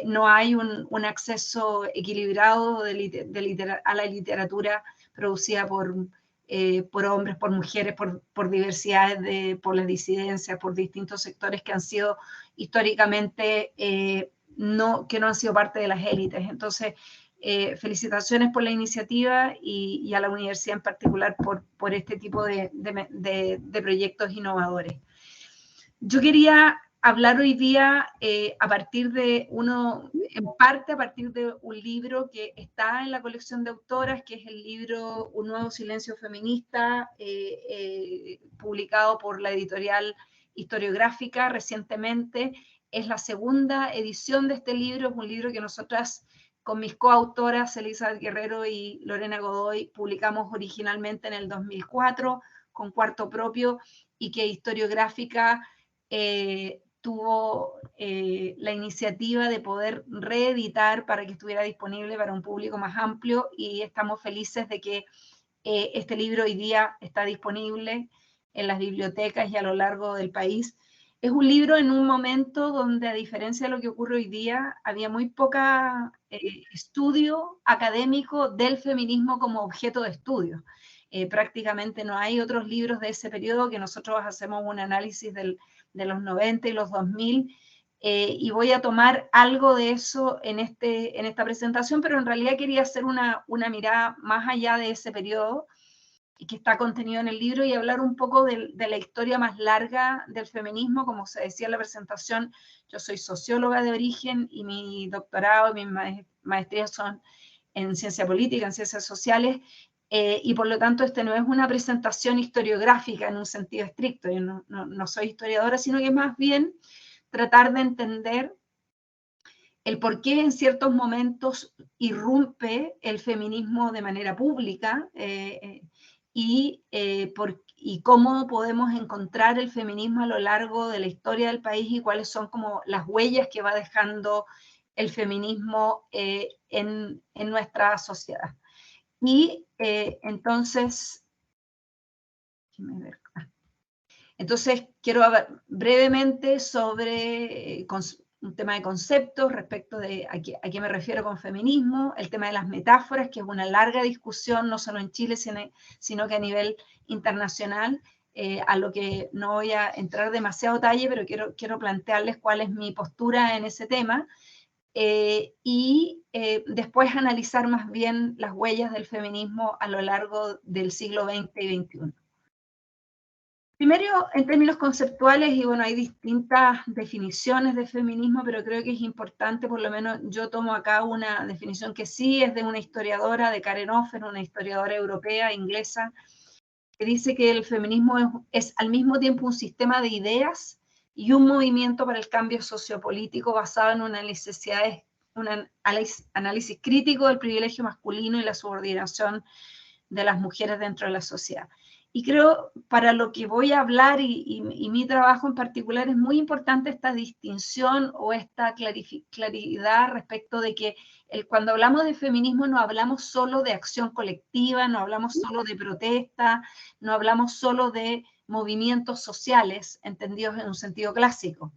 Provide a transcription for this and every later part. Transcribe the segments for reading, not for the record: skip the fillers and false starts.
no hay un acceso equilibrado a la literatura producida por hombres, por mujeres, por diversidades, por las disidencias, por distintos sectores que han sido históricamente, que no han sido parte de las élites. Entonces, felicitaciones por la iniciativa y a la universidad en particular por este tipo de proyectos innovadores. Yo quería hablar hoy día en parte a partir de un libro que está en la colección de autoras, que es el libro Un nuevo silencio feminista, publicado por la editorial Historiográfica recientemente. Es la segunda edición de este libro, es un libro que nosotras con mis coautoras Elizabeth Guerrero y Lorena Godoy publicamos originalmente en el 2004 con Cuarto Propio, y que Historiográfica tuvo la iniciativa de poder reeditar para que estuviera disponible para un público más amplio, y estamos felices de que este libro hoy día está disponible en las bibliotecas y a lo largo del país. Es un libro en un momento donde, a diferencia de lo que ocurre hoy día, había muy poca estudio académico del feminismo como objeto de estudio. Prácticamente no hay otros libros de ese periodo, que nosotros hacemos un análisis de los 90 y los 2000, y voy a tomar algo de eso en esta presentación, pero en realidad quería hacer una mirada más allá de ese periodo, y que está contenido en el libro, y hablar un poco de la historia más larga del feminismo. Como se decía en la presentación, yo soy socióloga de origen, y mi doctorado y mi maestría son en ciencia política, en ciencias sociales, y por lo tanto no es una presentación historiográfica en un sentido estricto. Yo no soy historiadora, sino que más bien tratar de entender el por qué en ciertos momentos irrumpe el feminismo de manera pública, y cómo podemos encontrar el feminismo a lo largo de la historia del país, y cuáles son como las huellas que va dejando el feminismo en nuestra sociedad. Y entonces quiero hablar brevemente sobre un tema de conceptos respecto de a qué me refiero con feminismo, el tema de las metáforas, que es una larga discusión, no solo en Chile, sino que a nivel internacional, a lo que no voy a entrar demasiado detalle, pero quiero plantearles cuál es mi postura en ese tema, y después analizar más bien las huellas del feminismo a lo largo del siglo XX y XXI. Primero, en términos conceptuales, y bueno, hay distintas definiciones de feminismo, pero creo que es importante, por lo menos yo tomo acá una definición que sí es de una historiadora, de Karen Offer, una historiadora europea, inglesa, que dice que el feminismo es al mismo tiempo un sistema de ideas y un movimiento para el cambio sociopolítico basado en una un análisis crítico del privilegio masculino y la subordinación de las mujeres dentro de la sociedad. Y creo, para lo que voy a hablar y mi trabajo en particular, es muy importante esta distinción o esta claridad respecto de que cuando hablamos de feminismo no hablamos solo de acción colectiva, no hablamos solo de protesta, no hablamos solo de movimientos sociales entendidos en un sentido clásico.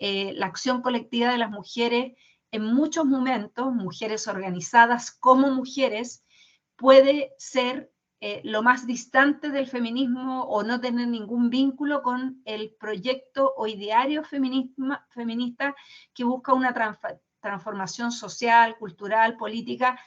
La acción colectiva de las mujeres, en muchos momentos, mujeres organizadas como mujeres, puede ser lo más distante del feminismo o no tener ningún vínculo con el proyecto o ideario feminista que busca una transformación social, cultural, política,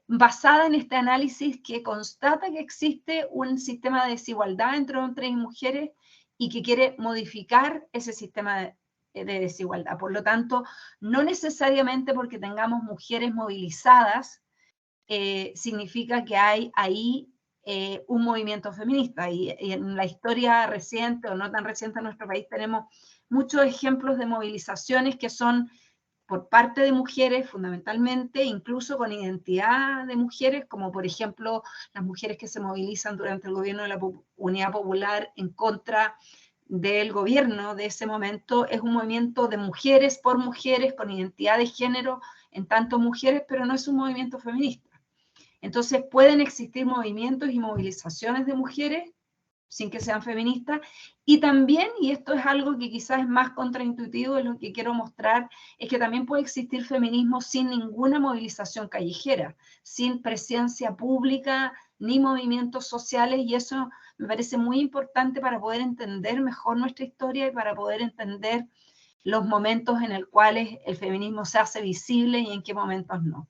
basada en este análisis que constata que existe un sistema de desigualdad entre hombres y mujeres y que quiere modificar ese sistema de desigualdad. Por lo tanto, no necesariamente porque tengamos mujeres movilizadas, significa que hay ahí un movimiento feminista. Y en la historia reciente o no tan reciente en nuestro país tenemos muchos ejemplos de movilizaciones que son por parte de mujeres fundamentalmente, incluso con identidad de mujeres, como por ejemplo las mujeres que se movilizan durante el gobierno de la Unidad Popular en contra del gobierno de ese momento. Es un movimiento de mujeres por mujeres, con identidad de género en tanto mujeres, pero no es un movimiento feminista. Entonces pueden existir movimientos y movilizaciones de mujeres sin que sean feministas, y también, y esto es algo que quizás es más contraintuitivo, es lo que quiero mostrar, es que también puede existir feminismo sin ninguna movilización callejera, sin presencia pública, ni movimientos sociales, y eso me parece muy importante para poder entender mejor nuestra historia y para poder entender los momentos en los cuales el feminismo se hace visible y en qué momentos no.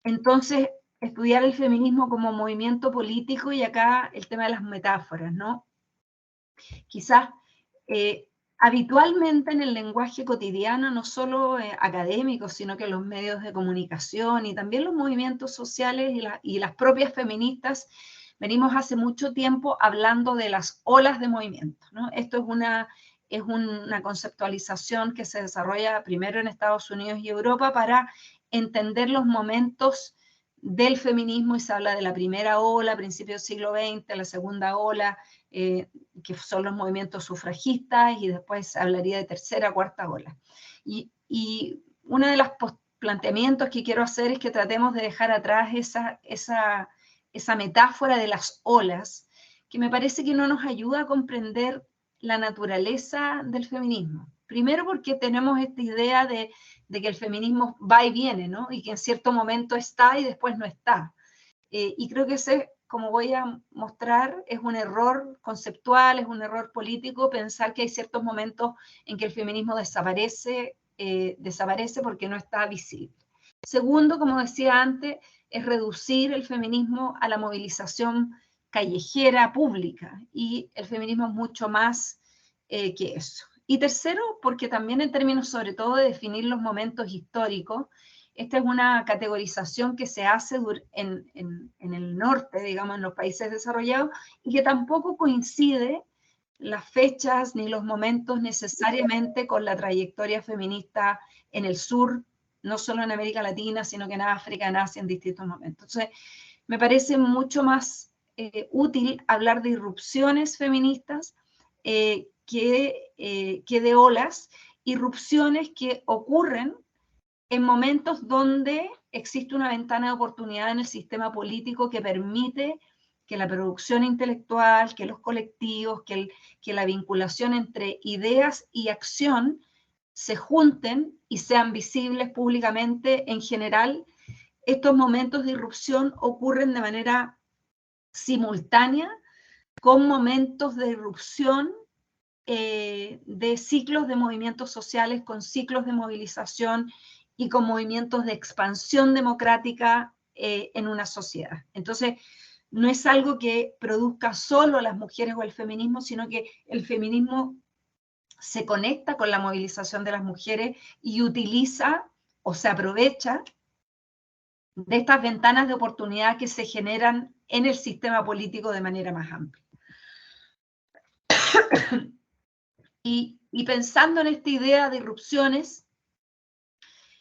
Entonces, estudiar el feminismo como movimiento político, y acá el tema de las metáforas, ¿no? Quizás habitualmente en el lenguaje cotidiano, no solo académico, sino que los medios de comunicación y también los movimientos sociales y las propias feministas, venimos hace mucho tiempo hablando de las olas de movimiento, ¿no? Esto es una conceptualización que se desarrolla primero en Estados Unidos y Europa para entender los momentos del feminismo, y se habla de la primera ola, a principios del siglo XX, la segunda ola, que son los movimientos sufragistas, y después se hablaría de tercera, cuarta ola. Y uno de los planteamientos que quiero hacer es que tratemos de dejar atrás esa metáfora de las olas, que me parece que no nos ayuda a comprender la naturaleza del feminismo. Primero porque tenemos esta idea de que el feminismo va y viene, ¿no? Y que en cierto momento está y después no está. Y creo que ese, como voy a mostrar, es un error conceptual, es un error político pensar que hay ciertos momentos en que el feminismo desaparece porque no está visible. Segundo, como decía antes, es reducir el feminismo a la movilización callejera pública, y el feminismo es mucho más que eso. Y tercero, porque también en términos sobre todo de definir los momentos históricos, esta es una categorización que se hace en el norte, digamos, en los países desarrollados, y que tampoco coincide las fechas ni los momentos necesariamente con la trayectoria feminista en el sur, no solo en América Latina, sino que en África, en Asia, en distintos momentos. Entonces, me parece mucho más útil hablar de irrupciones feministas que de olas, irrupciones que ocurren en momentos donde existe una ventana de oportunidad en el sistema político que permite que la producción intelectual, que los colectivos, que la vinculación entre ideas y acción se junten y sean visibles públicamente. En general, estos momentos de irrupción ocurren de manera simultánea con momentos de irrupción de ciclos de movimientos sociales, con ciclos de movilización y con movimientos de expansión democrática en una sociedad. Entonces, no es algo que produzca solo las mujeres o el feminismo, sino que el feminismo se conecta con la movilización de las mujeres y utiliza o se aprovecha de estas ventanas de oportunidad que se generan en el sistema político de manera más amplia. Y pensando en esta idea de irrupciones,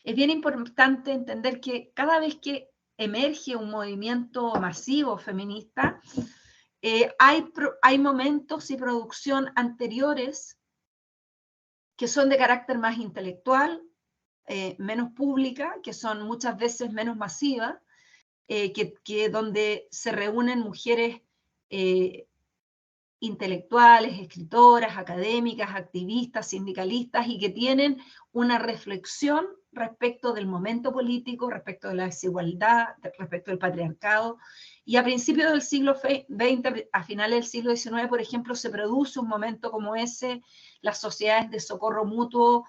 es bien importante entender que cada vez que emerge un movimiento masivo feminista, hay momentos y producción anteriores que son de carácter más intelectual, menos pública, que son muchas veces menos masivas, que donde se reúnen mujeres intelectuales, escritoras, académicas, activistas, sindicalistas, y que tienen una reflexión respecto del momento político, respecto de la desigualdad, respecto del patriarcado. Y a principios del siglo XX, a finales del siglo XIX, por ejemplo, se produce un momento como ese. Las sociedades de socorro mutuo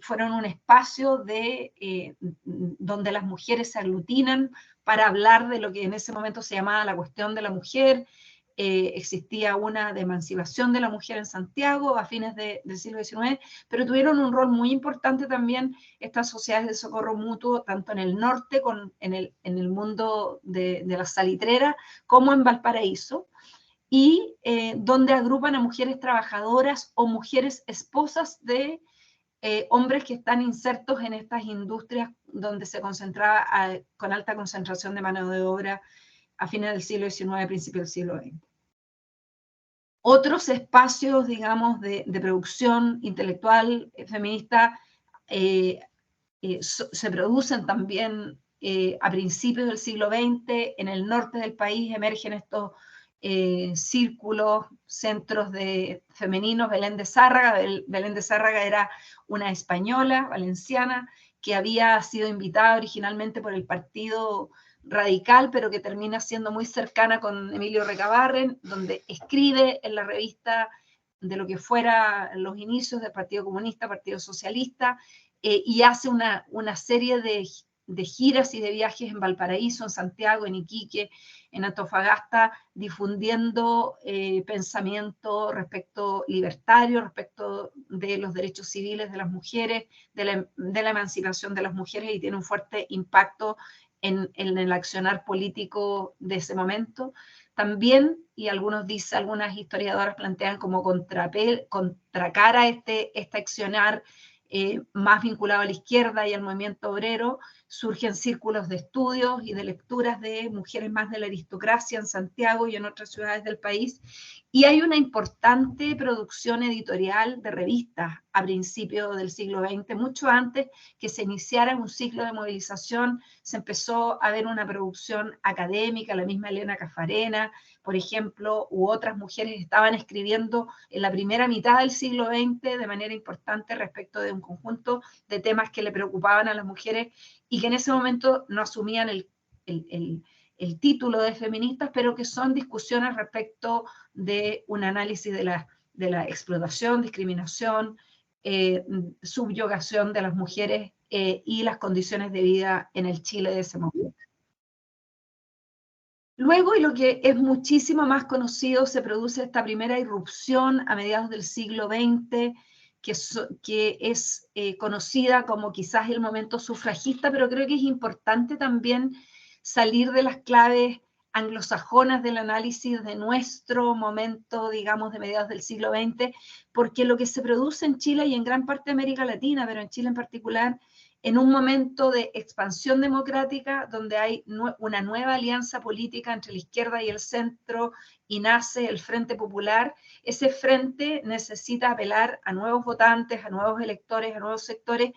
fueron un espacio donde las mujeres se aglutinan para hablar de lo que en ese momento se llamaba la cuestión de la mujer. Existía una de emancipación de la mujer en Santiago a fines del siglo XIX, pero tuvieron un rol muy importante también estas sociedades de socorro mutuo, tanto en el norte, en el mundo de las salitreras, como en Valparaíso, y donde agrupan a mujeres trabajadoras o mujeres esposas de hombres que están insertos en estas industrias donde se concentraba con alta concentración de mano de obra a fines del siglo XIX, principios del siglo XX. Otros espacios, digamos, de producción intelectual feminista se producen también a principios del siglo XX. En el norte del país emergen círculos, centros de femeninos. Belén de Zárraga era una española, valenciana, que había sido invitada originalmente por el Partido Radical, pero que termina siendo muy cercana con Emilio Recabarren, donde escribe en la revista de lo que fuera los inicios del Partido Comunista, Partido Socialista, y hace una serie de giras y de viajes en Valparaíso, en Santiago, en Iquique, en Antofagasta, difundiendo pensamiento respecto libertario, respecto de los derechos civiles de las mujeres, de la emancipación de las mujeres, y tiene un fuerte impacto en el accionar político de ese momento. También, y algunas historiadoras plantean como contracara este accionar más vinculado a la izquierda y al movimiento obrero, surgen círculos de estudios y de lecturas de mujeres más de la aristocracia en Santiago y en otras ciudades del país, y hay una importante producción editorial de revistas a principios del siglo XX, mucho antes que se iniciara un ciclo de movilización. Se empezó a ver una producción académica, la misma Elena Caffarena, por ejemplo, u otras mujeres estaban escribiendo en la primera mitad del siglo XX de manera importante respecto de un conjunto de temas que le preocupaban a las mujeres y que en ese momento no asumían el título de feministas, pero que son discusiones respecto de un análisis de la explotación, discriminación, subyugación de las mujeres y las condiciones de vida en el Chile de ese momento. Luego, y lo que es muchísimo más conocido, se produce esta primera irrupción a mediados del siglo XX, que es conocida como quizás el momento sufragista, pero creo que es importante también salir de las claves anglosajonas del análisis de nuestro momento, digamos, de mediados del siglo XX, porque lo que se produce en Chile y en gran parte de América Latina, pero en Chile en particular, en un momento de expansión democrática donde hay una nueva alianza política entre la izquierda y el centro y nace el Frente Popular. Ese frente necesita apelar a nuevos votantes, a nuevos electores, a nuevos sectores,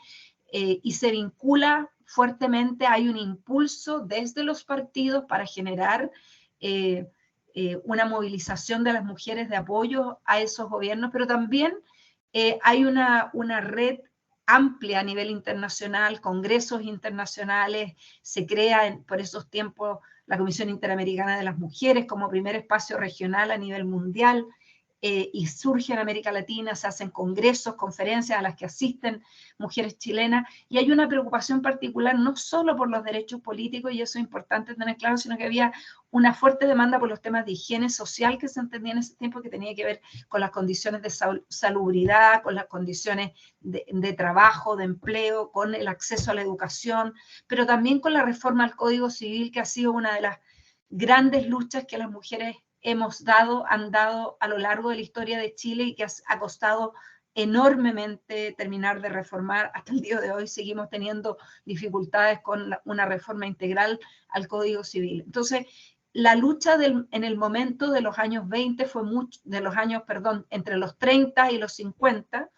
y se vincula fuertemente. Hay un impulso desde los partidos para generar una movilización de las mujeres de apoyo a esos gobiernos, pero también hay una red amplia a nivel internacional, congresos internacionales. Se crea por esos tiempos la Comisión Interamericana de las Mujeres como primer espacio regional a nivel mundial, y surge en América Latina, se hacen congresos, conferencias a las que asisten mujeres chilenas, y hay una preocupación particular no solo por los derechos políticos, y eso es importante tener claro, sino que había una fuerte demanda por los temas de higiene social que se entendía en ese tiempo, que tenía que ver con las condiciones de salubridad, con las condiciones de trabajo, de empleo, con el acceso a la educación, pero también con la reforma al Código Civil, que ha sido una de las grandes luchas que las mujeres han dado a lo largo de la historia de Chile y que ha costado enormemente terminar de reformar. Hasta el día de hoy seguimos teniendo dificultades con una reforma integral al Código Civil. Entonces, la lucha en el momento de los años 20 fue entre los 30 y los 50,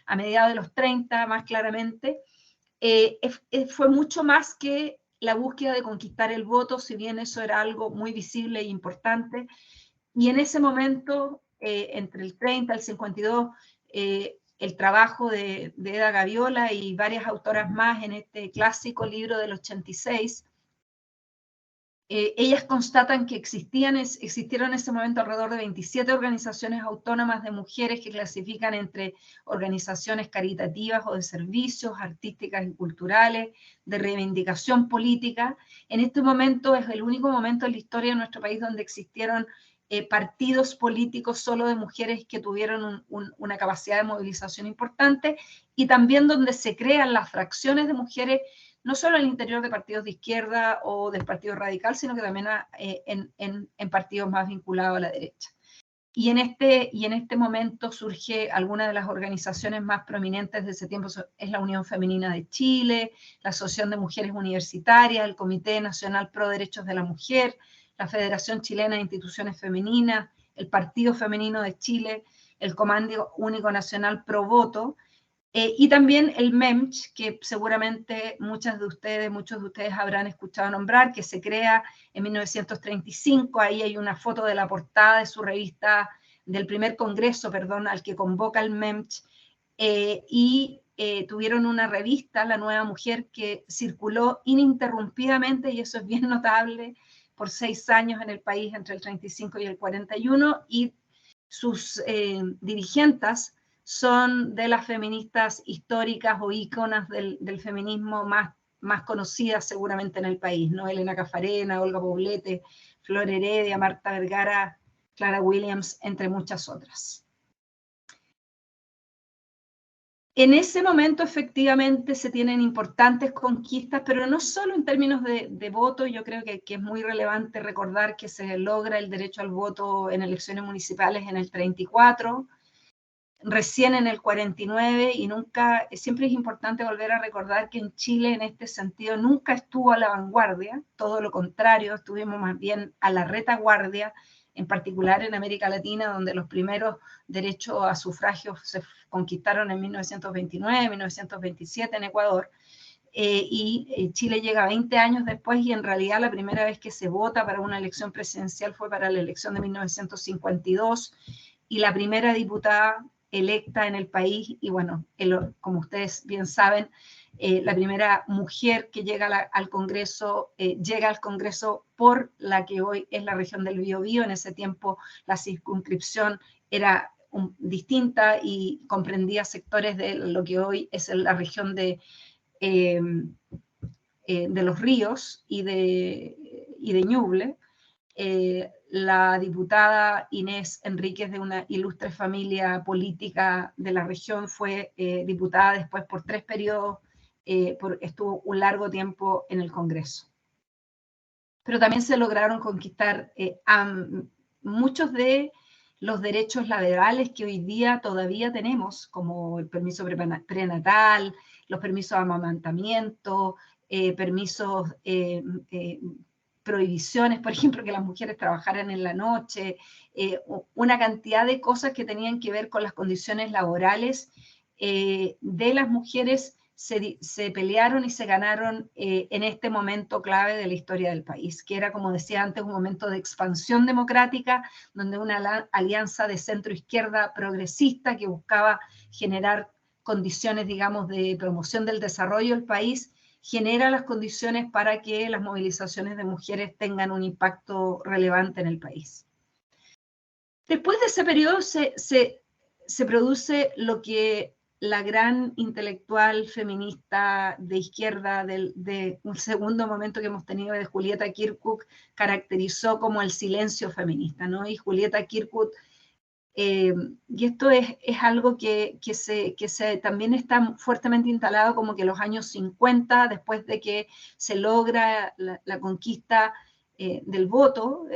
a mediados de los 30 más claramente, fue mucho más que la búsqueda de conquistar el voto, si bien eso era algo muy visible e importante. Y en ese momento, entre el 30 y el 52, el trabajo de Eda Gaviola y varias autoras más en este clásico libro del 86, ellas constatan que existieron en ese momento alrededor de 27 organizaciones autónomas de mujeres que clasifican entre organizaciones caritativas o de servicios, artísticas y culturales, de reivindicación política. En este momento es el único momento en la historia de nuestro país donde existieron partidos políticos solo de mujeres que tuvieron una capacidad de movilización importante, y también donde se crean las fracciones de mujeres no solo en el interior de partidos de izquierda o del Partido Radical, sino que también en partidos más vinculados a la derecha. Y en este momento surge alguna de las organizaciones más prominentes de ese tiempo, es la Unión Femenina de Chile, la Asociación de Mujeres Universitarias, el Comité Nacional Pro Derechos de la Mujer, la Federación Chilena de Instituciones Femeninas, el Partido Femenino de Chile, el Comando Único Nacional Pro Voto, Y también el MEMCH, que seguramente muchos de ustedes habrán escuchado nombrar, que se crea en 1935. Ahí hay una foto de la portada de su revista, del primer congreso, perdón, al que convoca el MEMCH. Tuvieron una revista, La Nueva Mujer, que circuló ininterrumpidamente, y eso es bien notable, por 6 años en el país, entre el 35 y el 41, y sus dirigentes son de las feministas históricas o íconas del feminismo más conocidas seguramente en el país, ¿no? Elena Caffarena, Olga Poblete, Flor Heredia, Marta Vergara, Clara Williams, entre muchas otras. En ese momento efectivamente se tienen importantes conquistas, pero no solo en términos de voto. Yo creo que es muy relevante recordar que se logra el derecho al voto en elecciones municipales en el 34, recién en el 49, y nunca, siempre es importante volver a recordar que en Chile en este sentido nunca estuvo a la vanguardia, todo lo contrario, estuvimos más bien a la retaguardia, en particular en América Latina, donde los primeros derechos a sufragio se conquistaron en 1929, 1927 en Ecuador, Chile llega 20 años después, y en realidad la primera vez que se vota para una elección presidencial fue para la elección de 1952, y la primera diputada electa en el país, y bueno, como ustedes bien saben, la primera mujer que llega al Congreso, llega al Congreso por la que hoy es la región del Biobío. En ese tiempo la circunscripción era distinta y comprendía sectores de lo que hoy es la región de los Ríos y de Ñuble. La diputada Inés Enríquez, de una ilustre familia política de la región, fue diputada después por 3 periodos, estuvo un largo tiempo en el Congreso. Pero también se lograron conquistar muchos de los derechos laborales que hoy día todavía tenemos, como el permiso prenatal, los permisos de amamantamiento, permisos, prohibiciones, por ejemplo, que las mujeres trabajaran en la noche, una cantidad de cosas que tenían que ver con las condiciones laborales de las mujeres. Se pelearon y se ganaron en este momento clave de la historia del país, que era, como decía antes, un momento de expansión democrática, donde una alianza de centro-izquierda progresista que buscaba generar condiciones, digamos, de promoción del desarrollo del país, genera las condiciones para que las movilizaciones de mujeres tengan un impacto relevante en el país. Después de ese periodo se produce lo que la gran intelectual feminista de izquierda de un segundo momento que hemos tenido, de Julieta Kirkuk, caracterizó como el silencio feminista, ¿no? Y Julieta Kirkuk, y esto es algo que también está fuertemente instalado, como que los años 50, después de que se logra la conquista del voto,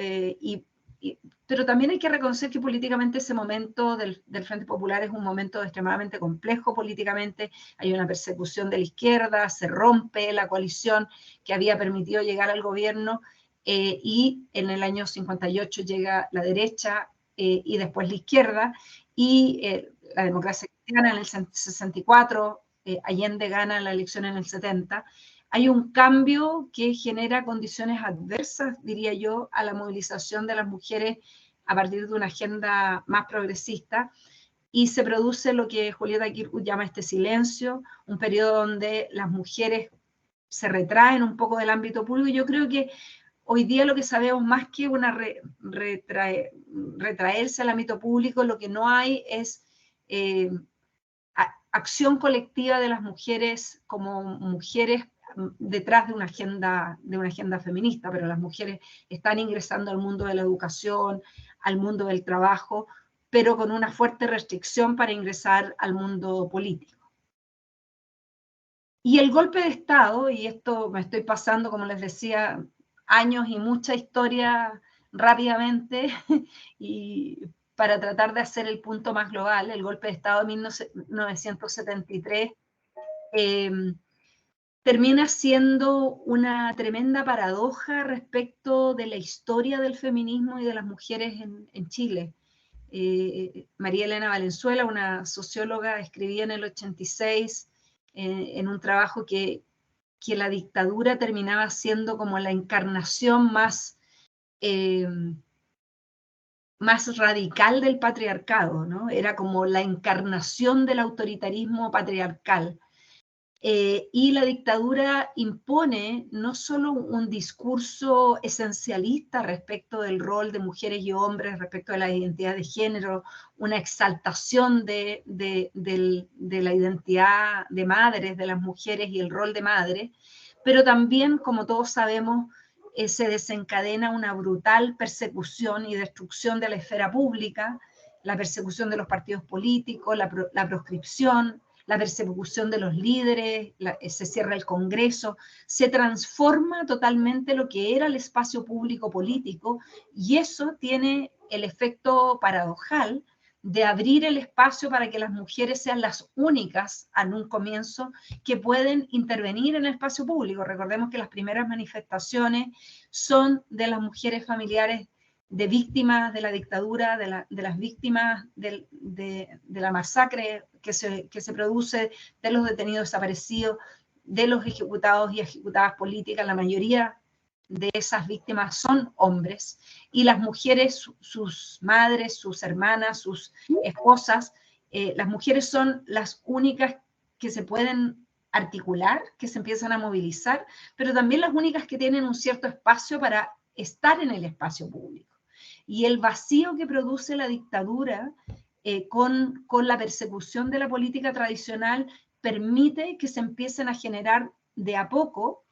pero también hay que reconocer que políticamente ese momento del Frente Popular es un momento extremadamente complejo políticamente. Hay una persecución de la izquierda, se rompe la coalición que había permitido llegar al gobierno, y en el año 58 llega la derecha, y después la izquierda, y la democracia cristiana en el 64, Allende gana la elección en el 70. Hay un cambio que genera condiciones adversas, diría yo, a la movilización de las mujeres a partir de una agenda más progresista, y se produce lo que Julieta Kirkuk llama este silencio, un periodo donde las mujeres se retraen un poco del ámbito público. Yo creo que hoy día lo que sabemos, más que una retraerse al ámbito público, lo que no hay es acción colectiva de las mujeres como mujeres detrás de una agenda feminista, pero las mujeres están ingresando al mundo de la educación, al mundo del trabajo, pero con una fuerte restricción para ingresar al mundo político. Y el golpe de Estado, y esto me estoy pasando, como les decía, años y mucha historia rápidamente, y para tratar de hacer el punto más global, el golpe de Estado de 1973 termina siendo una tremenda paradoja respecto de la historia del feminismo y de las mujeres en Chile. María Elena Valenzuela, una socióloga, escribía en el 86 en un trabajo que la dictadura terminaba siendo como la encarnación más radical del patriarcado, ¿no? Era como la encarnación del autoritarismo patriarcal. Y la dictadura impone no solo un discurso esencialista respecto del rol de mujeres y hombres, respecto de la identidad de género, una exaltación de la identidad de madres, de las mujeres y el rol de madre, pero también, como todos sabemos, se desencadena una brutal persecución y destrucción de la esfera pública, la persecución de los partidos políticos, la proscripción, la persecución de los líderes, se cierra el Congreso, se transforma totalmente lo que era el espacio público político, y eso tiene el efecto paradojal de abrir el espacio para que las mujeres sean las únicas, en un comienzo, que pueden intervenir en el espacio público. Recordemos que las primeras manifestaciones son de las mujeres familiares de víctimas de la dictadura, de las víctimas de la masacre que se produce, de los detenidos desaparecidos, de los ejecutados y ejecutadas políticas. La mayoría de esas víctimas son hombres, y las mujeres, sus madres, sus hermanas, sus esposas, las mujeres son las únicas que se pueden articular, que se empiezan a movilizar, pero también las únicas que tienen un cierto espacio para estar en el espacio público. Y el vacío que produce la dictadura con la persecución de la política tradicional permite que se empiecen a generar de a poco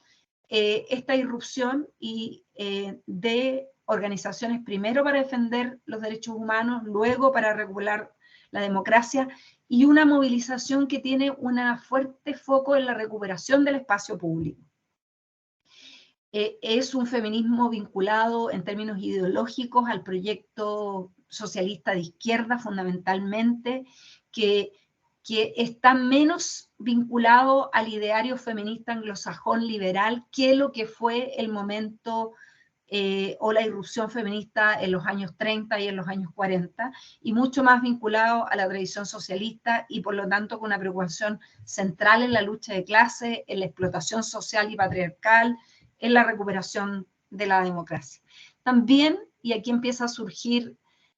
esta irrupción de organizaciones, primero para defender los derechos humanos, luego para regular la democracia, y una movilización que tiene un fuerte foco en la recuperación del espacio público. Es un feminismo vinculado en términos ideológicos al proyecto socialista de izquierda fundamentalmente, que está menos vinculado al ideario feminista anglosajón liberal que lo que fue el momento o la irrupción feminista en los años 30 y en los años 40, y mucho más vinculado a la tradición socialista, y por lo tanto con una preocupación central en la lucha de clase, en la explotación social y patriarcal, en la recuperación de la democracia. También, y aquí empieza a surgir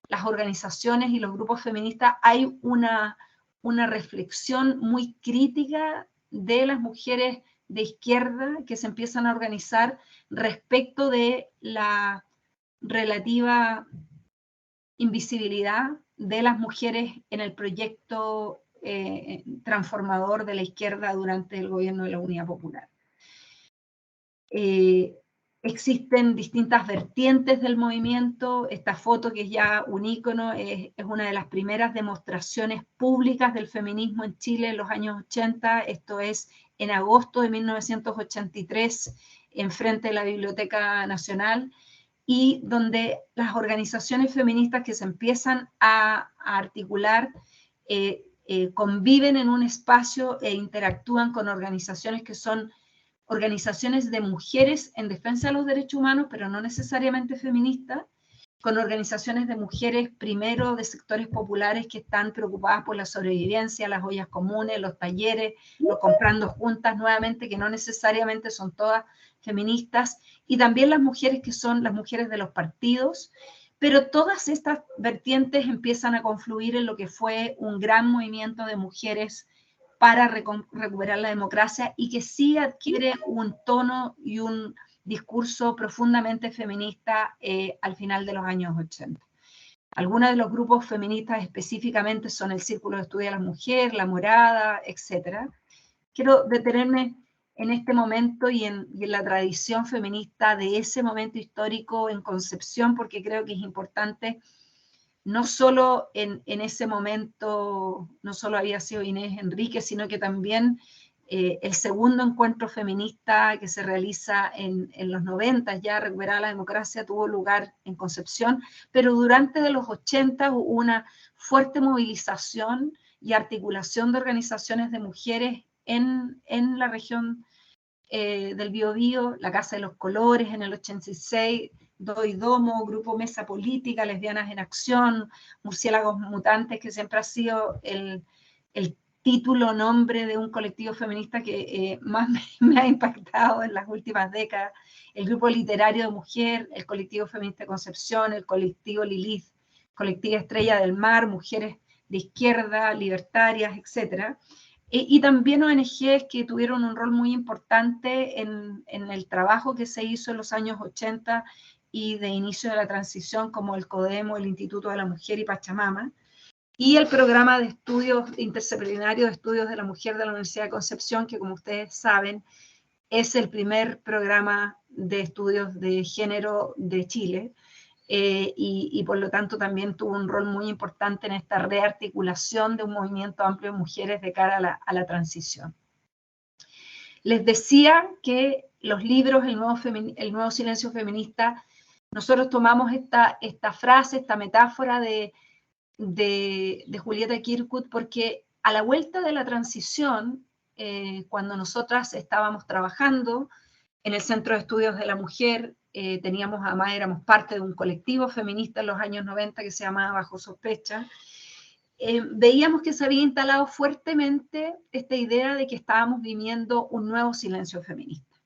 las organizaciones y los grupos feministas, hay una reflexión muy crítica de las mujeres de izquierda que se empiezan a organizar respecto de la relativa invisibilidad de las mujeres en el proyecto transformador de la izquierda durante el gobierno de la Unidad Popular. Existen distintas vertientes del movimiento. Esta foto, que es ya un ícono, es una de las primeras demostraciones públicas del feminismo en Chile en los años 80. Esto es en agosto de 1983, enfrente de la Biblioteca Nacional, y donde las organizaciones feministas que se empiezan a articular conviven en un espacio e interactúan con organizaciones que son organizaciones de mujeres en defensa de los derechos humanos, pero no necesariamente feministas, con organizaciones de mujeres, primero de sectores populares que están preocupadas por la sobrevivencia, las ollas comunes, los talleres, los comprando juntas, nuevamente, que no necesariamente son todas feministas, y también las mujeres que son las mujeres de los partidos, pero todas estas vertientes empiezan a confluir en lo que fue un gran movimiento de mujeres para recuperar la democracia, y que sí adquiere un tono y un discurso profundamente feminista al final de los años 80. Algunos de los grupos feministas específicamente son el Círculo de Estudio de la Mujer, La Morada, etc. Quiero detenerme en este momento y en la tradición feminista de ese momento histórico en Concepción, porque creo que es importante. No solo en ese momento, no solo había sido Inés Enrique, sino que también el segundo encuentro feminista que se realiza en los 90, ya recuperada la democracia, tuvo lugar en Concepción, pero durante de los 80 hubo una fuerte movilización y articulación de organizaciones de mujeres en la región del Biobío, la Casa de los Colores en el 86, Domo, Grupo Mesa Política, Lesbianas en Acción, Murciélagos Mutantes, que siempre ha sido el título, nombre de un colectivo feminista que más me ha impactado en las últimas décadas, el Grupo Literario de Mujer, el Colectivo Feminista de Concepción, el Colectivo Lilith, Colectivo Estrella del Mar, Mujeres de Izquierda, Libertarias, etc. Y también ONGs que tuvieron un rol muy importante en el trabajo que se hizo en los años 80 y de inicio de la transición, como el CODEMO, el Instituto de la Mujer y Pachamama, y el programa de estudios interdisciplinario de estudios de la mujer de la Universidad de Concepción, que como ustedes saben, es el primer programa de estudios de género de Chile, y por lo tanto también tuvo un rol muy importante en esta rearticulación de un movimiento amplio de mujeres de cara a la transición. Les decía que los libros, el nuevo silencio feminista, nosotros tomamos esta frase, esta metáfora de Julieta Kirkwood, porque a la vuelta de la transición, cuando nosotras estábamos trabajando en el Centro de Estudios de la Mujer, además éramos parte de un colectivo feminista en los años 90 que se llamaba Bajo Sospecha, veíamos que se había instalado fuertemente esta idea de que estábamos viviendo un nuevo silencio feminista.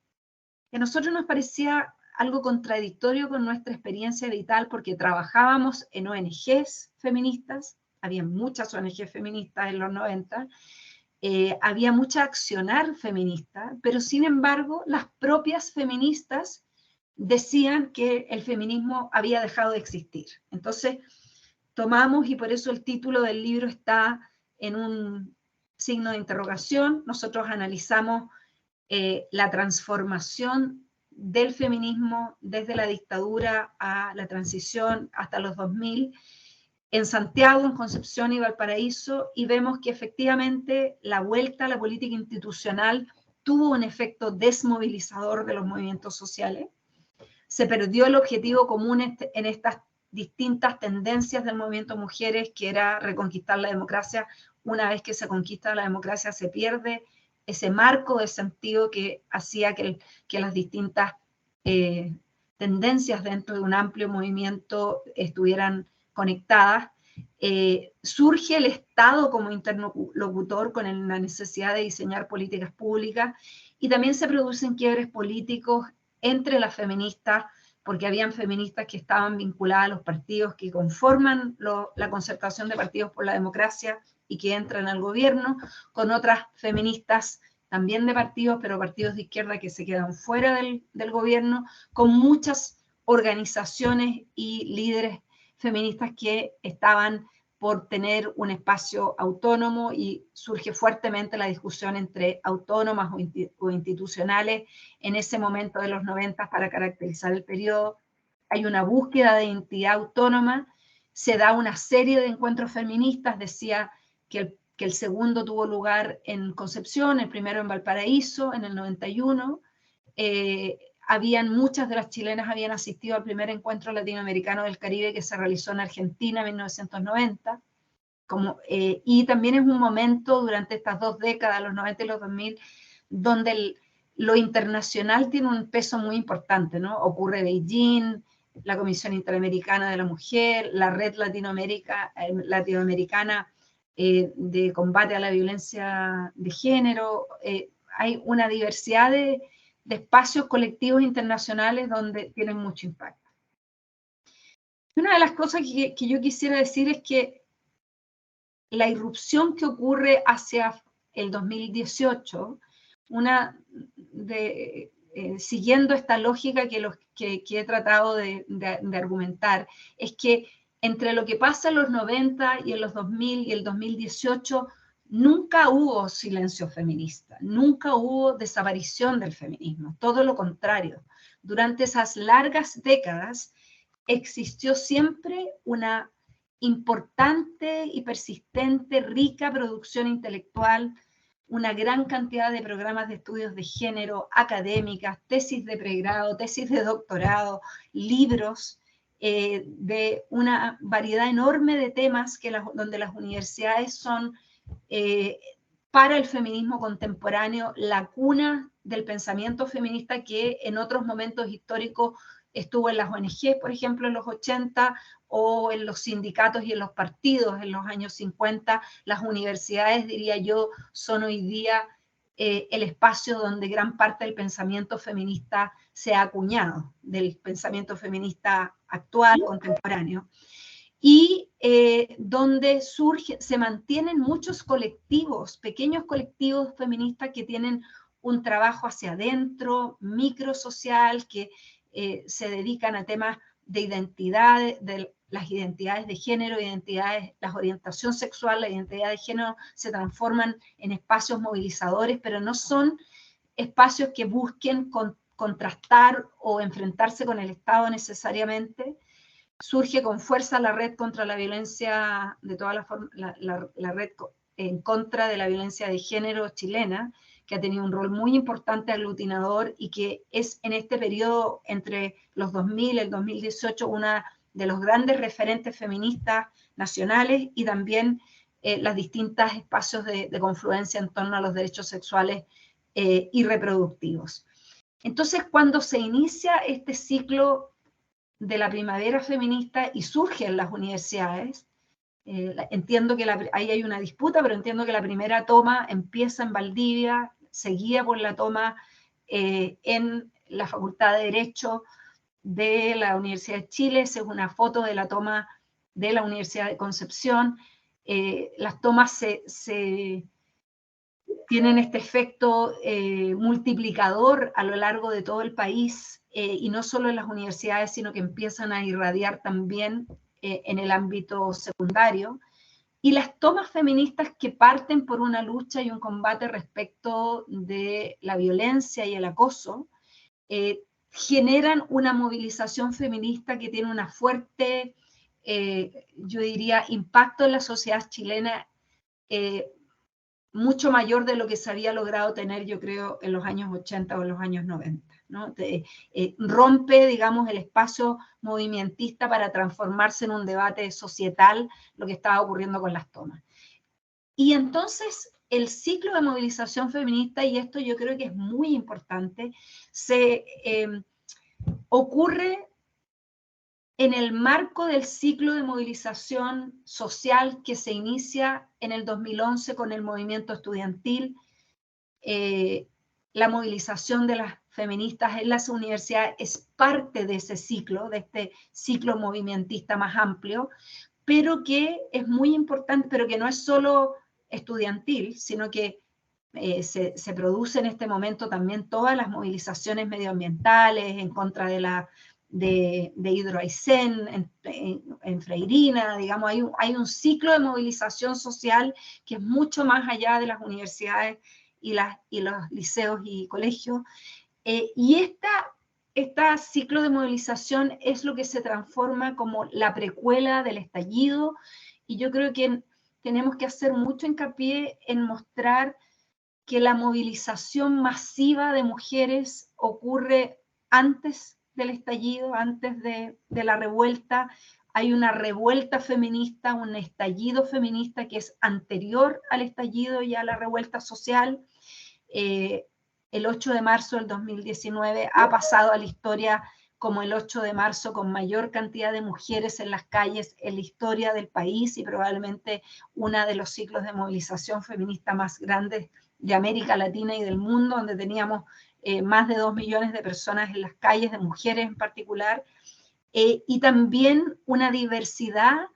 Y a nosotros nos parecía algo contradictorio con nuestra experiencia vital, porque trabajábamos en ONGs feministas, había muchas ONGs feministas en los 90, había mucha accionar feminista, pero sin embargo las propias feministas decían que el feminismo había dejado de existir. Entonces tomamos, y por eso el título del libro está en un signo de interrogación, nosotros analizamos la transformación del feminismo desde la dictadura a la transición hasta los 2000 en Santiago, en Concepción y Valparaíso, y vemos que efectivamente la vuelta a la política institucional tuvo un efecto desmovilizador de los movimientos sociales. Se perdió el objetivo común en estas distintas tendencias del movimiento mujeres, que era reconquistar la democracia. Una vez que se conquista la democracia, se pierde ese marco de sentido que hacía que las distintas tendencias dentro de un amplio movimiento estuvieran conectadas. Surge el Estado como interlocutor con la necesidad de diseñar políticas públicas, y también se producen quiebres políticos entre las feministas, porque habían feministas que estaban vinculadas a los partidos que conforman la concertación de partidos por la democracia y que entran al gobierno, con otras feministas también de partidos, pero partidos de izquierda que se quedan fuera del gobierno, con muchas organizaciones y líderes feministas que estaban por tener un espacio autónomo, y surge fuertemente la discusión entre autónomas o institucionales en ese momento de los 90 para caracterizar el periodo. Hay una búsqueda de identidad autónoma, se da una serie de encuentros feministas, decía que el segundo tuvo lugar en Concepción, el primero en Valparaíso, en el 91, muchas de las chilenas habían asistido al primer encuentro latinoamericano del Caribe que se realizó en Argentina en 1990, y también es un momento durante estas dos décadas, los 90 y los 2000, donde lo internacional tiene un peso muy importante, ¿no? Ocurre Beijing, la Comisión Interamericana de la Mujer, la Red Latinoamericana de Combate a la Violencia de Género, hay una diversidad de espacios colectivos internacionales donde tienen mucho impacto. Una de las cosas que yo quisiera decir es que la irrupción que ocurre hacia el 2018, siguiendo esta lógica que he tratado de argumentar, es que entre lo que pasa en los 90 y en los 2000 y el 2018, nunca hubo silencio feminista, nunca hubo desaparición del feminismo, todo lo contrario. Durante esas largas décadas existió siempre una importante y persistente, rica producción intelectual, una gran cantidad de programas de estudios de género, académicas, tesis de pregrado, tesis de doctorado, libros, de una variedad enorme de temas donde las universidades son, para el feminismo contemporáneo, la cuna del pensamiento feminista que en otros momentos históricos estuvo en las ONG, por ejemplo, en los 80, o en los sindicatos y en los partidos en los años 50. Las universidades, diría yo, son hoy día el espacio donde gran parte del pensamiento feminista se ha acuñado, del pensamiento feminista actual, contemporáneo, y donde se mantienen muchos colectivos, pequeños colectivos feministas que tienen un trabajo hacia adentro, microsocial, que se dedican a temas de identidad, de las identidades de género, la orientación sexual, la identidad de género se transforman en espacios movilizadores, pero no son espacios que busquen contrastar o enfrentarse con el Estado necesariamente. Surge con fuerza la red contra la violencia de todas las formas, la red en contra de la violencia de género chilena, que ha tenido un rol muy importante aglutinador y que es en este periodo entre los 2000 y el 2018 una de los grandes referentes feministas nacionales, y también los distintos espacios de confluencia en torno a los derechos sexuales y reproductivos. Entonces, cuando se inicia este ciclo de la primavera feminista y surge en las universidades, entiendo que ahí hay una disputa, pero entiendo que la primera toma empieza en Valdivia, seguida por la toma en la Facultad de Derecho de la Universidad de Chile. Esa es una foto de la toma de la Universidad de Concepción. Las tomas tienen este efecto multiplicador a lo largo de todo el país, y no solo en las universidades, sino que empiezan a irradiar también en el ámbito secundario. Y las tomas feministas que parten por una lucha y un combate respecto de la violencia y el acoso, generan una movilización feminista que tiene una fuerte, yo diría, impacto en la sociedad chilena, mucho mayor de lo que se había logrado tener, yo creo, en los años 80 o en los años 90. ¿no? Rompe, digamos, el espacio movimentista para transformarse en un debate societal, lo que estaba ocurriendo con las tomas. Y entonces el ciclo de movilización feminista, y esto yo creo que es muy importante, ocurre en el marco del ciclo de movilización social que se inicia en el 2011 con el movimiento estudiantil, la movilización de las feministas en las universidades es parte de ese ciclo, de este ciclo movimentista más amplio, pero que es muy importante, pero que no es solo estudiantil, sino que se produce en este momento también todas las movilizaciones medioambientales en contra de Hidroaicén, en Freirina, digamos, hay un ciclo de movilización social que es mucho más allá de las universidades y los liceos y colegios, y este ciclo de movilización es lo que se transforma como la precuela del estallido, y yo creo que tenemos que hacer mucho hincapié en mostrar que la movilización masiva de mujeres ocurre antes del estallido, antes de la revuelta. Hay una revuelta feminista, un estallido feminista que es anterior al estallido y a la revuelta social. El 8 de marzo del 2019 ha pasado a la historia como el 8 de marzo con mayor cantidad de mujeres en las calles en la historia del país, y probablemente uno de los ciclos de movilización feminista más grandes de América Latina y del mundo, donde teníamos más de 2 millones de personas en las calles, de mujeres en particular, y también una diversidad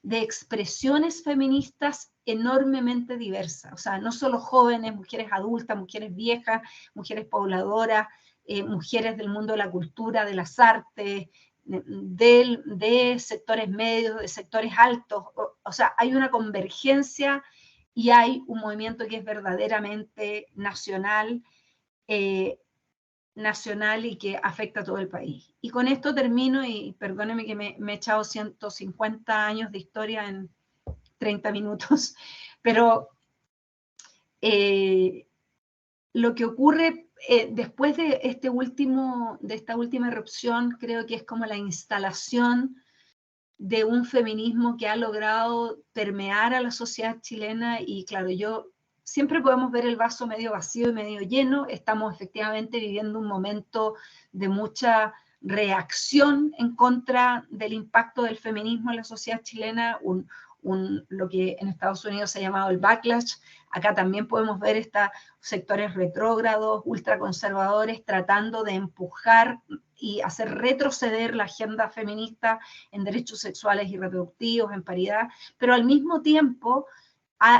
de expresiones feministas enormemente diversas, o sea, no solo jóvenes, mujeres adultas, mujeres viejas, mujeres pobladoras, mujeres del mundo de la cultura, de las artes, de sectores medios, de sectores altos, o sea, hay una convergencia y hay un movimiento que es verdaderamente nacional, y que afecta a todo el país. Y con esto termino, y perdónenme que me he echado 150 años de historia en 30 minutos, pero lo que ocurre después de esta última erupción, creo que es como la instalación de un feminismo que ha logrado permear a la sociedad chilena. Y claro, siempre podemos ver el vaso medio vacío y medio lleno. Estamos efectivamente viviendo un momento de mucha reacción en contra del impacto del feminismo en la sociedad chilena, lo que en Estados Unidos se ha llamado el backlash. Acá también podemos ver estos sectores retrógrados, ultraconservadores, tratando de empujar y hacer retroceder la agenda feminista en derechos sexuales y reproductivos, en paridad, pero al mismo tiempo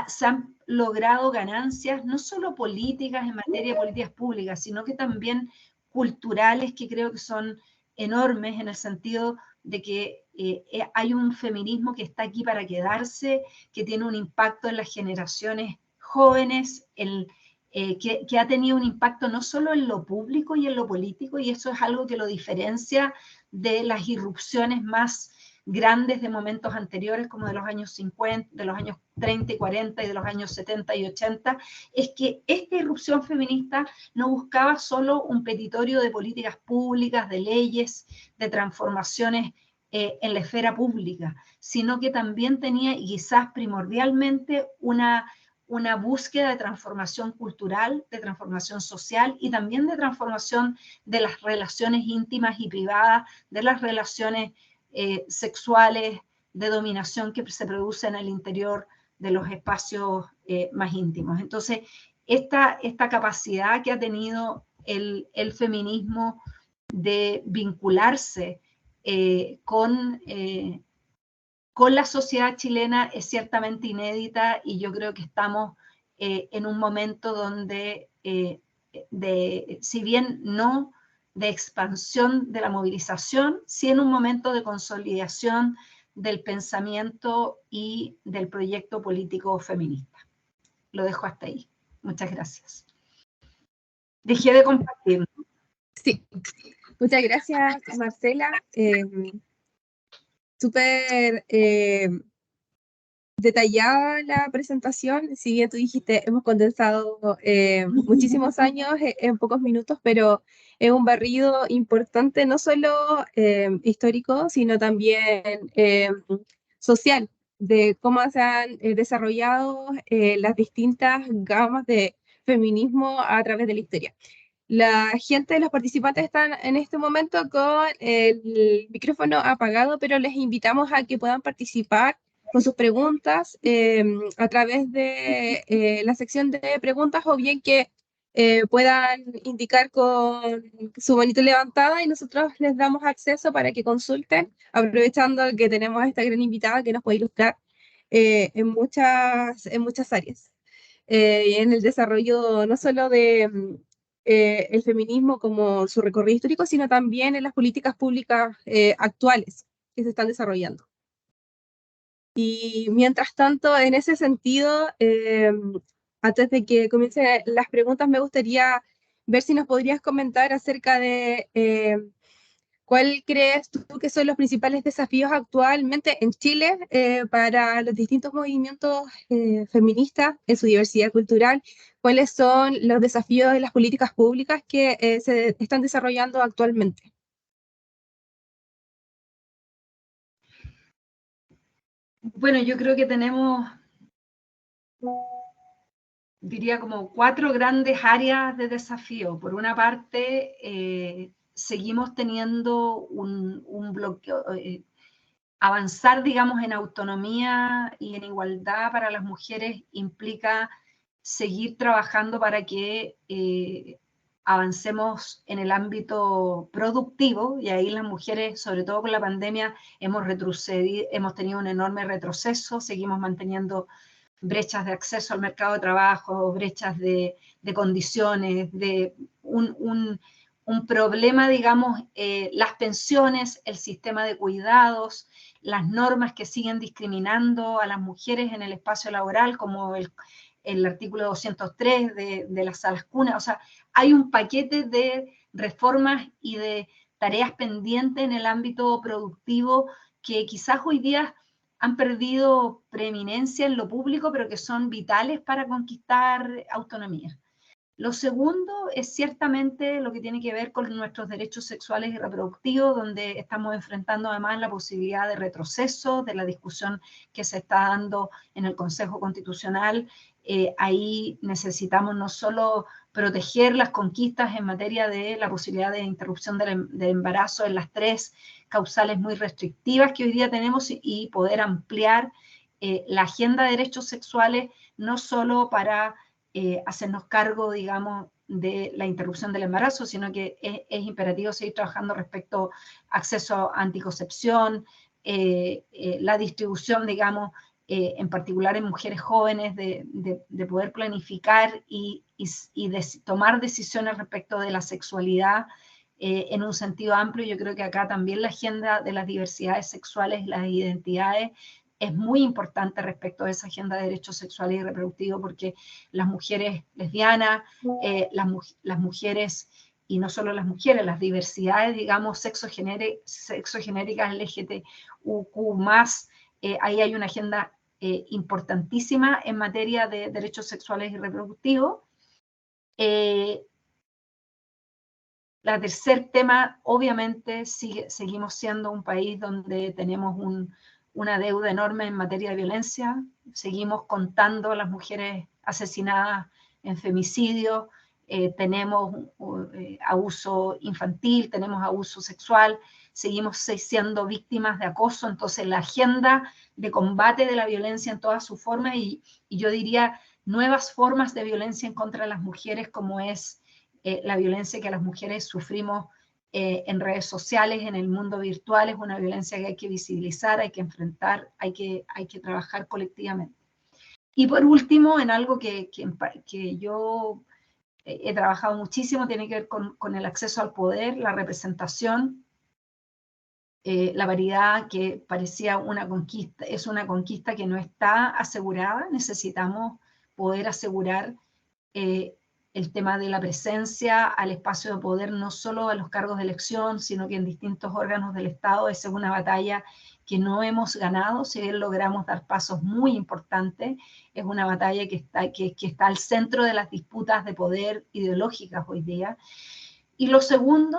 se han logrado ganancias no solo políticas en materia de políticas públicas, sino que también culturales, que creo que son enormes en el sentido de que hay un feminismo que está aquí para quedarse, que tiene un impacto en las generaciones jóvenes, que ha tenido un impacto no solo en lo público y en lo político, y eso es algo que lo diferencia de las irrupciones más grandes de momentos anteriores, como de los años 50, de los años 30 y 40 y de los años 70 y 80, es que esta irrupción feminista no buscaba solo un petitorio de políticas públicas, de leyes, de transformaciones en la esfera pública, sino que también tenía, y quizás primordialmente, una búsqueda de transformación cultural, de transformación social y también de transformación de las relaciones íntimas y privadas, de las relaciones sexuales de dominación que se producen al interior de los espacios más íntimos. Entonces, esta capacidad que ha tenido el feminismo de vincularse con la sociedad chilena es ciertamente inédita, y yo creo que estamos en un momento donde, si bien no de expansión de la movilización, sí en un momento de consolidación del pensamiento y del proyecto político feminista. Lo dejo hasta ahí. Muchas gracias. Dejé de compartir. Sí, muchas gracias, Marcela. Súper detallada la presentación. Si bien tú dijiste, hemos condensado muchísimos años en pocos minutos, pero es un barrido importante, no solo histórico, sino también social, de cómo se han desarrollado las distintas gamas de feminismo a través de la historia. La gente, los participantes están en este momento con el micrófono apagado, pero les invitamos a que puedan participar con sus preguntas a través de la sección de preguntas, o bien que puedan indicar con su manito levantada y nosotros les damos acceso para que consulten, aprovechando que tenemos a esta gran invitada que nos puede ilustrar en muchas áreas. En el desarrollo no solo de el feminismo como su recorrido histórico, sino también en las políticas públicas actuales que se están desarrollando. Y mientras tanto, en ese sentido, antes de que comiencen las preguntas, me gustaría ver si nos podrías comentar acerca de ¿cuál crees tú que son los principales desafíos actualmente en Chile para los distintos movimientos feministas en su diversidad cultural? ¿Cuáles son los desafíos de las políticas públicas que se están desarrollando actualmente? Bueno, yo creo que tenemos, diría, como 4 grandes áreas de desafío. Por una parte, seguimos teniendo un bloqueo, avanzar, digamos, en autonomía y en igualdad para las mujeres implica seguir trabajando para que avancemos en el ámbito productivo, y ahí las mujeres, sobre todo con la pandemia, hemos retrocedido, hemos tenido un enorme retroceso, seguimos manteniendo brechas de acceso al mercado de trabajo, brechas de condiciones, de un problema, digamos, las pensiones, el sistema de cuidados, las normas que siguen discriminando a las mujeres en el espacio laboral, como el artículo 203 de las salas cunas. O sea, hay un paquete de reformas y de tareas pendientes en el ámbito productivo que quizás hoy día han perdido preeminencia en lo público, pero que son vitales para conquistar autonomía. Lo segundo es ciertamente lo que tiene que ver con nuestros derechos sexuales y reproductivos, donde estamos enfrentando además la posibilidad de retroceso de la discusión que se está dando en el Consejo Constitucional. Ahí necesitamos no solo proteger las conquistas en materia de la posibilidad de interrupción del embarazo en las 3 causales muy restrictivas que hoy día tenemos y poder ampliar la agenda de derechos sexuales, no solo para hacernos cargo, digamos, de la interrupción del embarazo, sino que es imperativo seguir trabajando respecto a acceso a anticoncepción, la distribución, digamos, en particular en mujeres jóvenes, de poder planificar y tomar decisiones respecto de la sexualidad en un sentido amplio. Yo creo que acá también la agenda de las diversidades sexuales y las identidades es muy importante respecto a esa agenda de derechos sexuales y reproductivos, porque las mujeres lesbianas, las mujeres, y no solo las mujeres, las diversidades, digamos, sexogenéricas, LGTBQ+, ahí hay una agenda importantísima en materia de derechos sexuales y reproductivos. La tercer tema, obviamente, seguimos siendo un país donde tenemos una deuda enorme en materia de violencia. Seguimos contando las mujeres asesinadas en femicidio, tenemos abuso infantil, tenemos abuso sexual, seguimos siendo víctimas de acoso. Entonces, la agenda de combate de la violencia en todas sus formas y yo diría nuevas formas de violencia en contra de las mujeres, como es la violencia que las mujeres sufrimos en redes sociales, en el mundo virtual, es una violencia que hay que visibilizar, hay que enfrentar, hay que trabajar colectivamente. Y por último, en algo que yo he trabajado muchísimo, tiene que ver con el acceso al poder, la representación, la paridad, que parecía una conquista, es una conquista que no está asegurada. Necesitamos poder asegurar el tema de la presencia al espacio de poder, no solo a los cargos de elección, sino que en distintos órganos del Estado. Esa es una batalla que no hemos ganado, si bien logramos dar pasos muy importantes. Es una batalla que está al centro de las disputas de poder ideológicas hoy día. Y lo segundo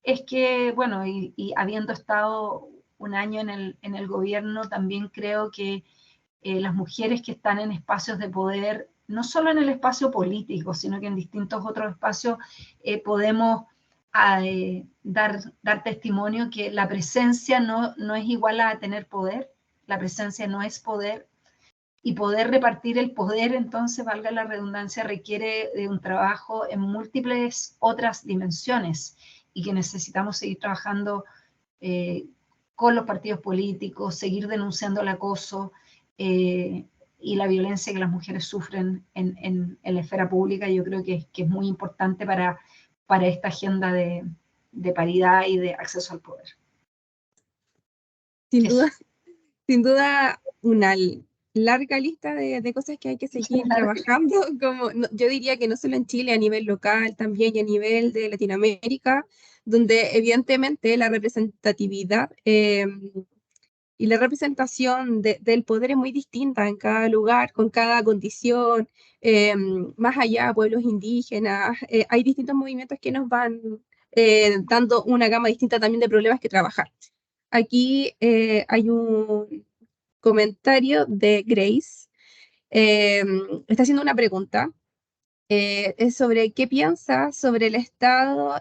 es que, bueno, y habiendo estado un año en el gobierno, también creo que las mujeres que están en espacios de poder, no solo en el espacio político, sino que en distintos otros espacios, podemos dar testimonio que la presencia no es igual a tener poder, la presencia no es poder, y poder repartir el poder, entonces, valga la redundancia, requiere de un trabajo en múltiples otras dimensiones y que necesitamos seguir trabajando con los partidos políticos, seguir denunciando el acoso y la violencia que las mujeres sufren en la esfera pública. Yo creo que es muy importante para esta agenda de paridad y de acceso al poder. Sin duda, sin duda, una larga lista de cosas que hay que seguir trabajando, como yo diría que no solo en Chile, a nivel local también y a nivel de Latinoamérica, donde evidentemente la representatividad y la representación del poder es muy distinta en cada lugar, con cada condición, más allá, pueblos indígenas, hay distintos movimientos que nos van dando una gama distinta también de problemas que trabajar. Aquí hay un comentario de Grace. Está haciendo una pregunta. Es sobre qué piensa sobre el estado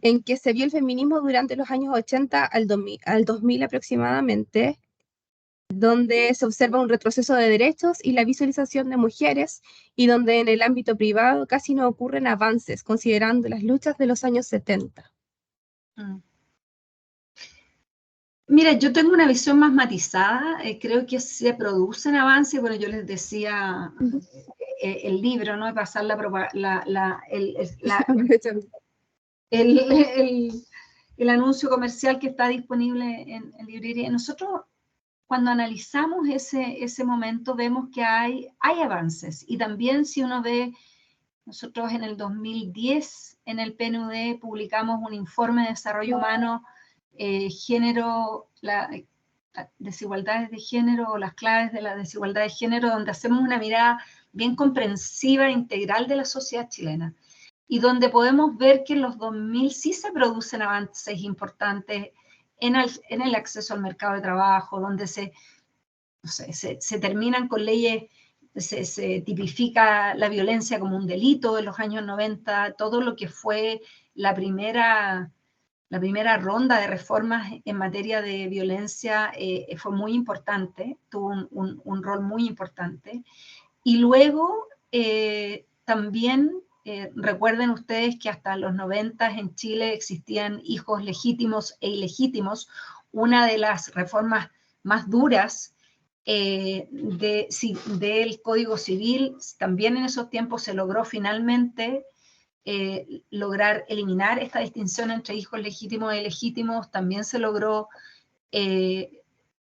en que se vio el feminismo durante los años 80 al 2000 aproximadamente, donde se observa un retroceso de derechos y la visualización de mujeres, y donde en el ámbito privado casi no ocurren avances, considerando las luchas de los años 70. Mira, yo tengo una visión más matizada, creo que se producen avances. Bueno, yo les decía el libro, ¿no? Pasar el anuncio comercial que está disponible en librería. Nosotros, cuando analizamos ese momento, vemos que hay avances. Y también si uno ve, nosotros en el 2010 en el PNUD publicamos un informe de desarrollo humano, género, desigualdades de género o las claves de la desigualdad de género, donde hacemos una mirada bien comprensiva e integral de la sociedad chilena, y donde podemos ver que en los 2000 sí se producen avances importantes en el acceso al mercado de trabajo, donde se terminan con leyes, se tipifica la violencia como un delito en los años 90, todo lo que fue la primera ronda de reformas en materia de violencia fue muy importante, tuvo un rol muy importante. Y luego también recuerden ustedes que hasta los 90 en Chile existían hijos legítimos e ilegítimos. Una de las reformas más duras del Código Civil, también en esos tiempos se logró finalmente lograr eliminar esta distinción entre hijos legítimos e ilegítimos, también se logró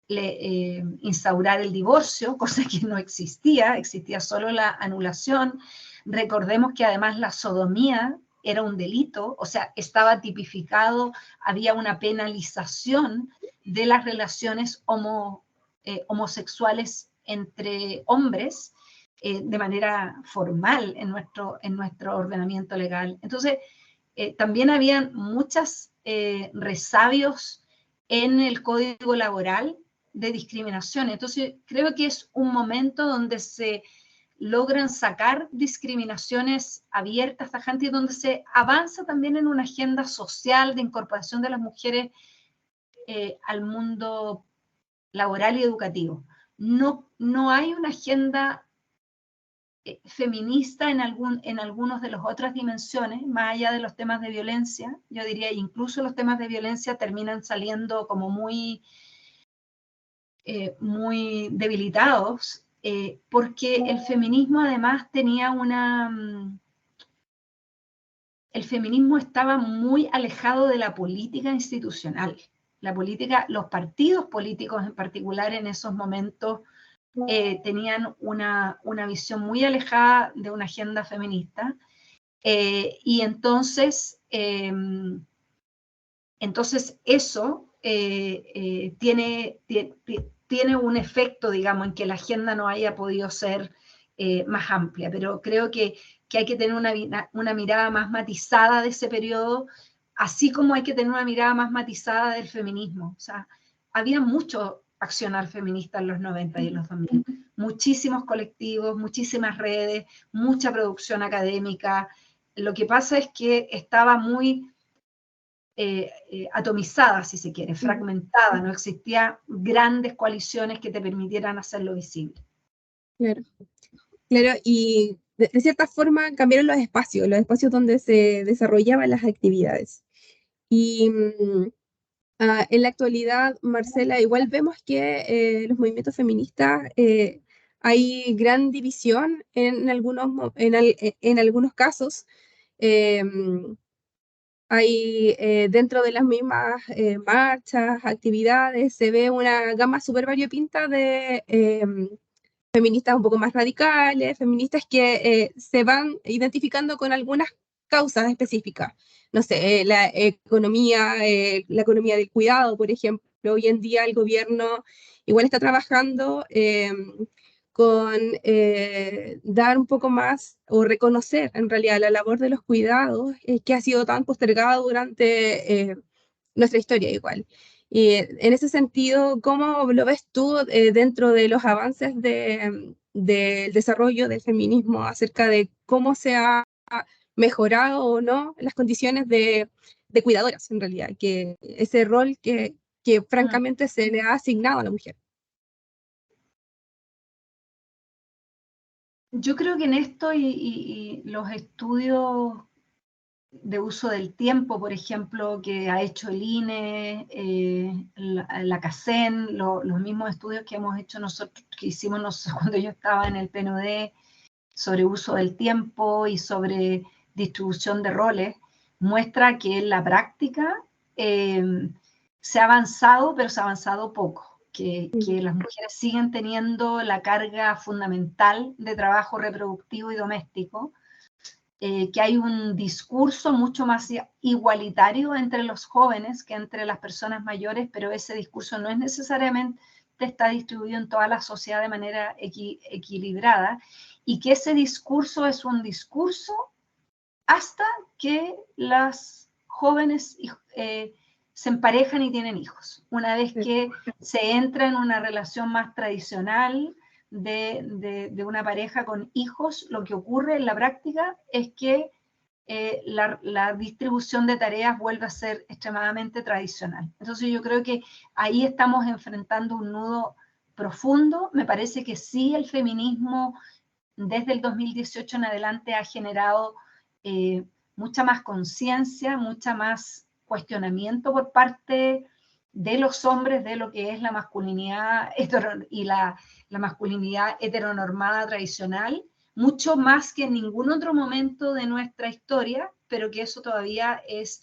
instaurar el divorcio, cosa que no existía solo la anulación. Recordemos que además la sodomía era un delito, o sea, estaba tipificado, había una penalización de las relaciones homosexuales entre hombres de manera formal en nuestro ordenamiento legal. Entonces, también habían muchos resabios en el código laboral de discriminación. Entonces, creo que es un momento donde se logran sacar discriminaciones abiertas, tajantes, y donde se avanza también en una agenda social de incorporación de las mujeres al mundo laboral y educativo. No hay una agenda feminista en algunos de las otras dimensiones, más allá de los temas de violencia. Yo diría, incluso los temas de violencia terminan saliendo como muy debilitados, porque el feminismo además tenía el feminismo estaba muy alejado de la política institucional. Los partidos políticos en particular en esos momentos tenían una visión muy alejada de una agenda feminista, y entonces eso tiene un efecto, digamos, en que la agenda no haya podido ser más amplia, pero creo que hay que tener una mirada más matizada de ese periodo, así como hay que tener una mirada más matizada del feminismo. O sea, había mucho accionar feminista en los 90 y en los 2000, muchísimos colectivos, muchísimas redes, mucha producción académica. Lo que pasa es que estaba muy atomizada, si se quiere, fragmentada, no existían grandes coaliciones que te permitieran hacerlo visible. Claro, claro, y de cierta forma cambiaron los espacios donde se desarrollaban las actividades. Y en la actualidad, Marcela, igual vemos que los movimientos feministas hay gran división en en algunos casos. Hay dentro de las mismas marchas, actividades, se ve una gama súper variopinta de feministas un poco más radicales, feministas que se van identificando con algunas causas específicas. No sé, la economía del cuidado, por ejemplo. Hoy en día el gobierno igual está trabajando con dar un poco más o reconocer en realidad la labor de los cuidados que ha sido tan postergada durante nuestra historia igual. Y en ese sentido, ¿cómo lo ves tú dentro de los avances del desarrollo del feminismo acerca de cómo se ha mejorado o no las condiciones de cuidadoras en realidad, que ese rol que francamente se le ha asignado a la mujer? Yo creo que en esto y los estudios de uso del tiempo, por ejemplo, que ha hecho el INE, la CACEN, los mismos estudios que hemos hecho nosotros, que hicimos nosotros cuando yo estaba en el PNUD, sobre uso del tiempo y sobre distribución de roles, muestra que en la práctica se ha avanzado, pero se ha avanzado poco. Que las mujeres siguen teniendo la carga fundamental de trabajo reproductivo y doméstico, que hay un discurso mucho más igualitario entre los jóvenes que entre las personas mayores, pero ese discurso no es necesariamente está distribuido en toda la sociedad de manera equilibrada, y que ese discurso es un discurso hasta que las jóvenes se emparejan y tienen hijos. Una vez que se entra en una relación más tradicional de una pareja con hijos, lo que ocurre en la práctica es que la distribución de tareas vuelve a ser extremadamente tradicional. Entonces yo creo que ahí estamos enfrentando un nudo profundo. Me parece que sí, el feminismo desde el 2018 en adelante ha generado mucha más conciencia, mucha más cuestionamiento por parte de los hombres de lo que es la masculinidad y la masculinidad heteronormada tradicional, mucho más que en ningún otro momento de nuestra historia, pero que eso todavía es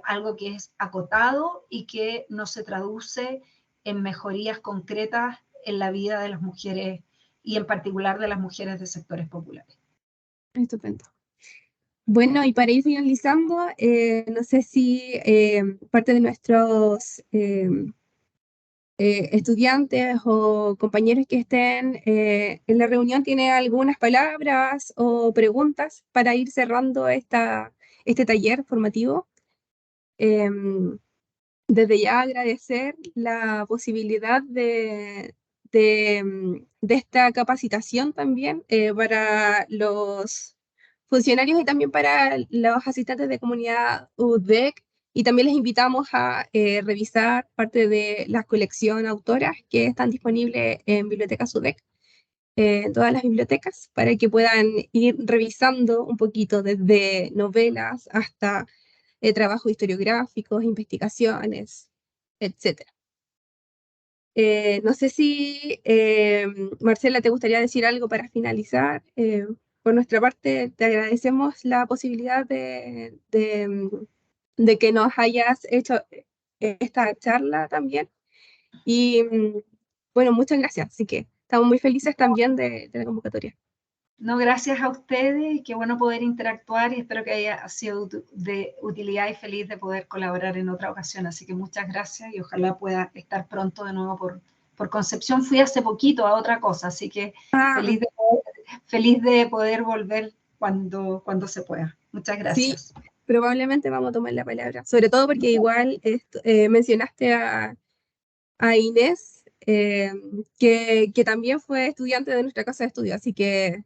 algo que es acotado y que no se traduce en mejorías concretas en la vida de las mujeres y en particular de las mujeres de sectores populares. Estupendo. Bueno, y para ir finalizando, no sé si parte de nuestros estudiantes o compañeros que estén en la reunión tiene algunas palabras o preguntas para ir cerrando este taller formativo. Desde ya agradecer la posibilidad de esta capacitación también para los funcionarios y también para los asistentes de comunidad UDEC, y también les invitamos a revisar parte de la colección autoras que están disponibles en Bibliotecas UDEC, en todas las bibliotecas, para que puedan ir revisando un poquito desde novelas hasta trabajos historiográficos, investigaciones, etc. No sé si, Marcela, ¿te gustaría decir algo para finalizar? Por nuestra parte, te agradecemos la posibilidad de que nos hayas hecho esta charla también. Y bueno, muchas gracias. Así que estamos muy felices también de la convocatoria. No, gracias a ustedes, qué bueno poder interactuar y espero que haya sido de utilidad y feliz de poder colaborar en otra ocasión. Así que muchas gracias y ojalá pueda estar pronto de nuevo por Concepción. Fui hace poquito a otra cosa, así que feliz de poder volver cuando se pueda. Muchas gracias. Sí, probablemente vamos a tomar la palabra, sobre todo porque igual mencionaste a Inés, que también fue estudiante de nuestra casa de estudio, así que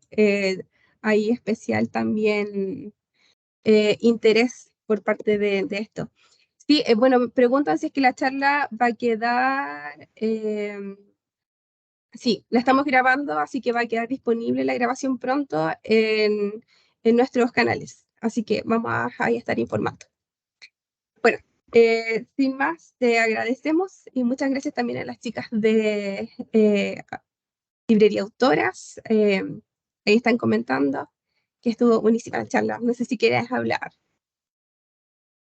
hay especial también interés por parte de esto. Sí, bueno, preguntan si es que la charla va a quedar, sí, la estamos grabando, así que va a quedar disponible la grabación pronto en nuestros canales, así que vamos a estar informando. Bueno, sin más, te agradecemos y muchas gracias también a las chicas de Librería Autoras. Ahí están comentando que estuvo buenísima la charla. No sé si quieres hablar,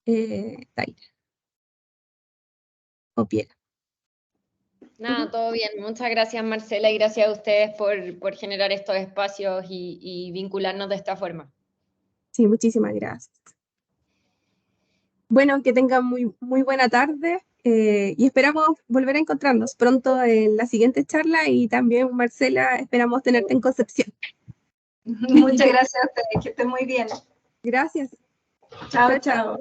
Taira o Piera. Nada, todo bien. Muchas gracias, Marcela, y gracias a ustedes por generar estos espacios y vincularnos de esta forma. Sí, muchísimas gracias. Bueno, que tengan muy buena tarde y esperamos volver a encontrarnos pronto en la siguiente charla, y también, Marcela, esperamos tenerte en Concepción. Muchas gracias a ustedes, que estén muy bien. Gracias. Chao, chao.